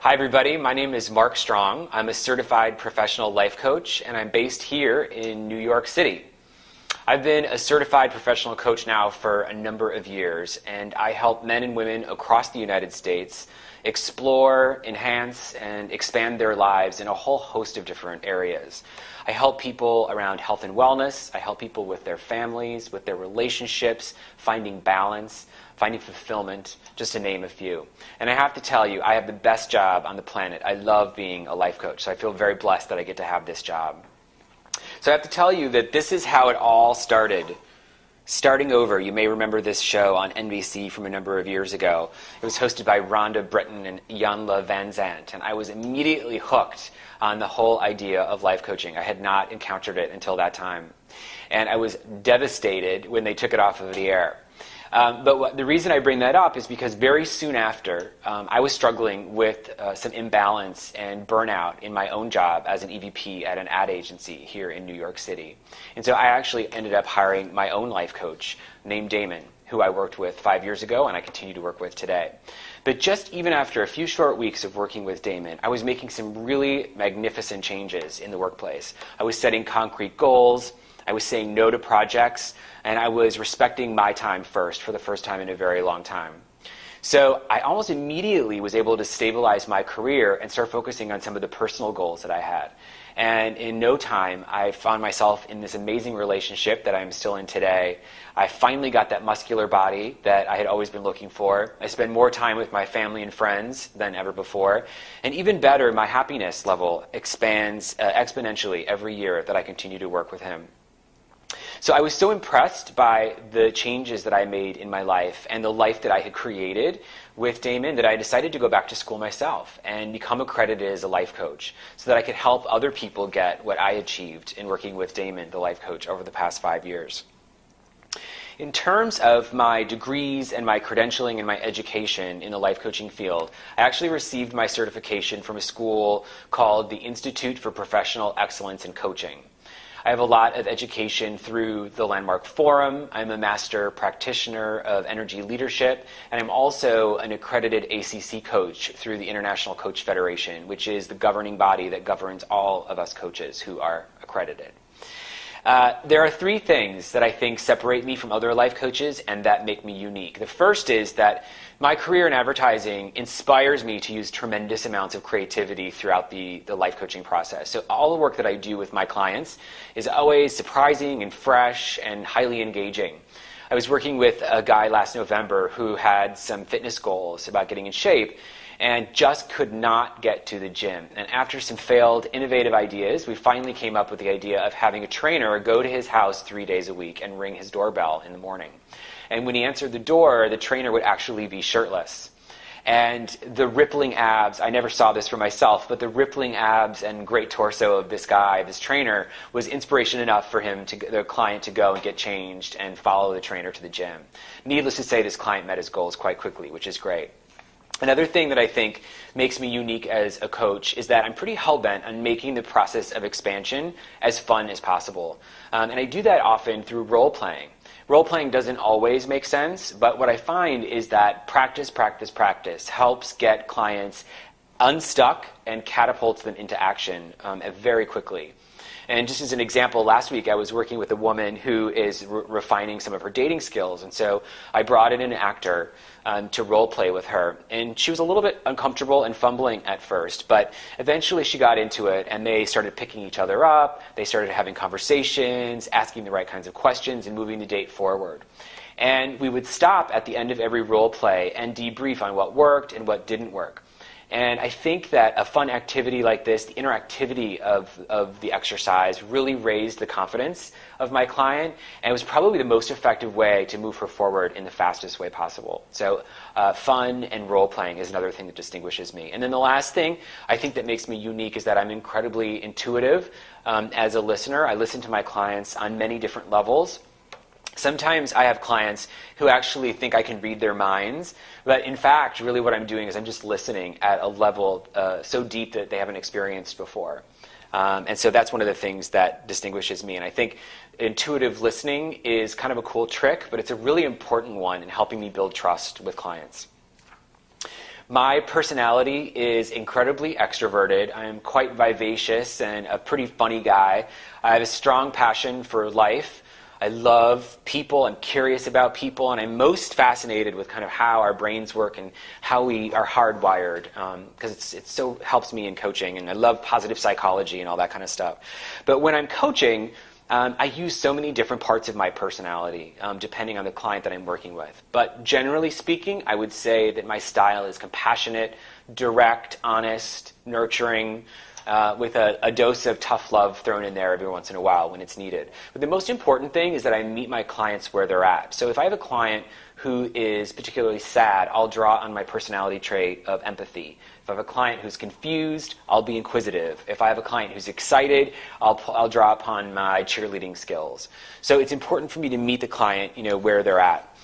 Hi everybody, my name is Mark Strong. I'm a certified professional life coach and I'm based here in New York City. I've been a certified professional coach now for a number of years, and I help men and women across the United States explore, enhance, and expand their lives in a whole host of different areas. I help people around health and wellness. I help people with their families, with their relationships, finding balance, finding fulfillment, just to name a few. And I have to tell you, I have the best job on the planet. I love being a life coach, so I feel very blessed that I get to have this job. So I have to tell you that this is how it all started. Starting Over, you may remember this show on NBC from a number of years ago. It was hosted by Rhonda Britton and Iyanla Vanzant, and I was immediately hooked on the whole idea of life coaching. I had not encountered it until that time. And I was devastated when they took it off of the air. But the reason I bring that up is because very soon after, I was struggling with some imbalance and burnout in my own job as an EVP at an ad agency here in New York City. And so I actually ended up hiring my own life coach named Damon, who I worked with 5 years ago and I continue to work with today. But just even after a few short weeks of working with Damon, I was making some really magnificent changes in the workplace. I was setting concrete goals, I was saying no to projects, and I was respecting my time first for the first time in a very long time. So I almost immediately was able to stabilize my career and start focusing on some of the personal goals that I had. And in no time, I found myself in this amazing relationship that I'm still in today. I finally got that muscular body that I had always been looking for. I spend more time with my family and friends than ever before. And even better, my happiness level expands exponentially every year that I continue to work with him. So I was so impressed by the changes that I made in my life and the life that I had created with Damon that I decided to go back to school myself and become accredited as a life coach so that I could help other people get what I achieved in working with Damon, the life coach, over the past 5 years. In terms of my degrees and my credentialing and my education in the life coaching field, I actually received my certification from a school called the Institute for Professional Excellence in Coaching. I have a lot of education through the Landmark Forum. I'm a master practitioner of energy leadership, and I'm also an accredited ACC coach through the International Coach Federation, which is the governing body that governs all of us coaches who are accredited. There are three things that I think separate me from other life coaches and that make me unique. The first is that my career in advertising inspires me to use tremendous amounts of creativity throughout the life coaching process. So all the work that I do with my clients is always surprising and fresh and highly engaging. I was working with a guy last November who had some fitness goals about getting in shape and just could not get to the gym. And after some failed innovative ideas, we finally came up with the idea of having a trainer go to his house 3 days a week and ring his doorbell in the morning. And when he answered the door, the trainer would actually be shirtless. And the rippling abs, I never saw this for myself, but the rippling abs and great torso of this guy, this trainer, was inspiration enough for him, the client, to go and get changed and follow the trainer to the gym. Needless to say, this client met his goals quite quickly, which is great. Another thing that I think makes me unique as a coach is that I'm pretty hell-bent on making the process of expansion as fun as possible. And I do that often through role-playing. Role-playing doesn't always make sense, but what I find is that practice helps get clients unstuck and catapults them into action very quickly. And just as an example, last week I was working with a woman who is refining some of her dating skills. And so I brought in an actor to role play with her. And she was a little bit uncomfortable and fumbling at first, but eventually she got into it and they started picking each other up. They started having conversations, asking the right kinds of questions, and moving the date forward. And we would stop at the end of every role play and debrief on what worked and what didn't work. And I think that a fun activity like this, the interactivity of the exercise, really raised the confidence of my client, and it was probably the most effective way to move her forward in the fastest way possible. So fun and role-playing is another thing that distinguishes me. And then the last thing I think that makes me unique is that I'm incredibly intuitive as a listener. I listen to my clients on many different levels. Sometimes I have clients who actually think I can read their minds, but in fact, really what I'm doing is I'm just listening at a level so deep that they haven't experienced before. And so that's one of the things that distinguishes me. And I think intuitive listening is kind of a cool trick, but it's a really important one in helping me build trust with clients. My personality is incredibly extroverted. I am quite vivacious and a pretty funny guy. I have a strong passion for life. I love people. I'm curious about people, and I'm most fascinated with kind of how our brains work and how we are hardwired, because it so helps me in coaching, and I love positive psychology and all that kind of stuff. But when I'm coaching, I use so many different parts of my personality, depending on the client that I'm working with. But generally speaking, I would say that my style is compassionate, direct, honest, nurturing, with a dose of tough love thrown in there every once in a while when it's needed. But the most important thing is that I meet my clients where they're at. So if I have a client who is particularly sad, I'll draw on my personality trait of empathy. If I have a client who's confused, I'll be inquisitive. If I have a client who's excited, I'll draw upon my cheerleading skills. So it's important for me to meet the client, where they're at.